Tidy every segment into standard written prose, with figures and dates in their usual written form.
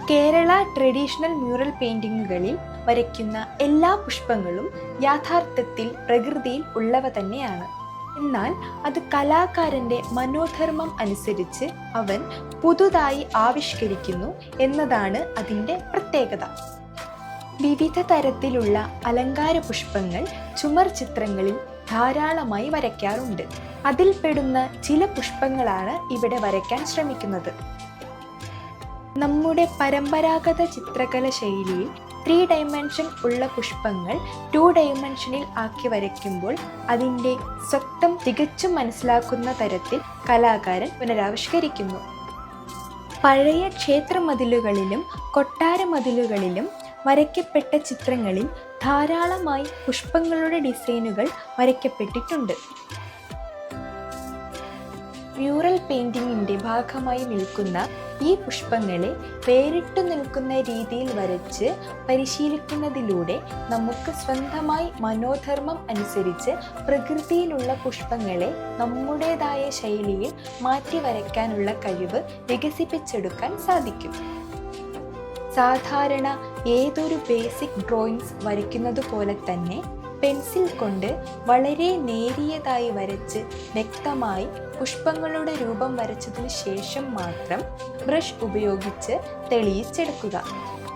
Kerala traditional mural പെയിന്റിങ്ങുകളിൽ വരയ്ക്കുന്ന എല്ലാ പുഷ്പങ്ങളും യാഥാർത്ഥത്തിൽ പ്രകൃതിയിൽ ഉള്ളവ തന്നെയാണ്. എന്നാൽ അത് കലാകാരന്റെ മനോധർമ്മം അനുസരിച്ച് അവൻ പുതുതായി ആവിഷ്കരിക്കുന്നു എന്നതാണ് അതിൻ്റെ പ്രത്യേകത. വിവിധ തരത്തിലുള്ള അലങ്കാര പുഷ്പങ്ങൾ ചുമർ ചിത്രങ്ങളിൽ ധാരാളമായി വരയ്ക്കാറുണ്ട്. അതിൽപ്പെടുന്ന ചില പുഷ്പങ്ങളാണ് ഇവിടെ വരയ്ക്കാൻ ശ്രമിക്കുന്നത്. നമ്മുടെ പരമ്പരാഗത ചിത്രകല ശൈലിയിൽ 3 ഡയമെൻഷൻ ഉള്ള പുഷ്പങ്ങൾ 2 ഡയമെൻഷനിൽ ആക്കി വരയ്ക്കുമ്പോൾ അതിൻ്റെ സ്വത്വം തികച്ചും മനസ്സിലാക്കുന്ന തരത്തിൽ കലാകാരൻ പുനരാവിഷ്കരിക്കുന്നു. പഴയ ക്ഷേത്രമതിലുകളിലും കൊട്ടാരമതിലുകളിലും വരയ്ക്കപ്പെട്ട ചിത്രങ്ങളിൽ ധാരാളമായി പുഷ്പങ്ങളുടെ ഡിസൈനുകൾ വരയ്ക്കപ്പെട്ടിട്ടുണ്ട്. മ്യൂറൽ പെയിന്റിങ്ങിൻ്റെ ഭാഗമായി നിൽക്കുന്ന ഈ പുഷ്പങ്ങളെ വേറിട്ടു നിൽക്കുന്ന രീതിയിൽ വരച്ച് പരിശീലിക്കുന്നതിലൂടെ നമുക്ക് സ്വന്തമായി മനോധർമ്മം അനുസരിച്ച് പ്രകൃതിയിലുള്ള പുഷ്പങ്ങളെ നമ്മുടേതായ ശൈലിയിൽ മാറ്റി വരയ്ക്കാനുള്ള കഴിവ് വികസിപ്പിച്ചെടുക്കാൻ സാധിക്കും. സാധാരണ ഏതൊരു ബേസിക് ഡ്രോയിങ്സ് വരയ്ക്കുന്നത് പോലെ തന്നെ പെൻസിൽ കൊണ്ട് വളരെ നേരിയതായി വരച്ച് വ്യക്തമായി പുഷ്പങ്ങളുടെ രൂപം വരച്ചതിന് ശേഷം മാത്രം ബ്രഷ് ഉപയോഗിച്ച് തെളിയിച്ചെടുക്കുക.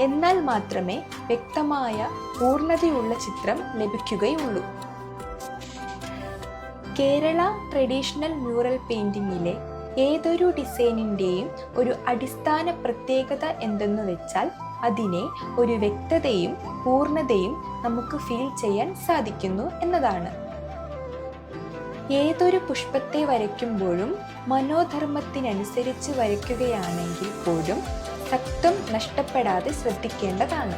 എന്നാൽ മാത്രമേ വ്യക്തമായ പൂർണ്ണതയുള്ള ചിത്രം ലഭിക്കുകയുള്ളൂ. കേരള ട്രഡീഷണൽ മ്യൂറൽ പെയിന്റിങ്ങിലെ ഏതൊരു ഡിസൈനിൻ്റെയും ഒരു അടിസ്ഥാന പ്രത്യേകത എന്തെന്ന് വെച്ചാൽ അതിനെ ഒരു വ്യക്തതയും പൂർണ്ണതയും നമുക്ക് ഫീൽ ചെയ്യാൻ സാധിക്കുന്നു എന്നതാണ്. ഏതൊരു പുഷ്പത്തെ വരയ്ക്കുമ്പോഴും മനോധർമ്മത്തിനനുസരിച്ച് വരയ്ക്കുകയാണെങ്കിൽ പോലും സത്വം നഷ്ടപ്പെടാതെ ശ്രദ്ധിക്കേണ്ടതാണ്.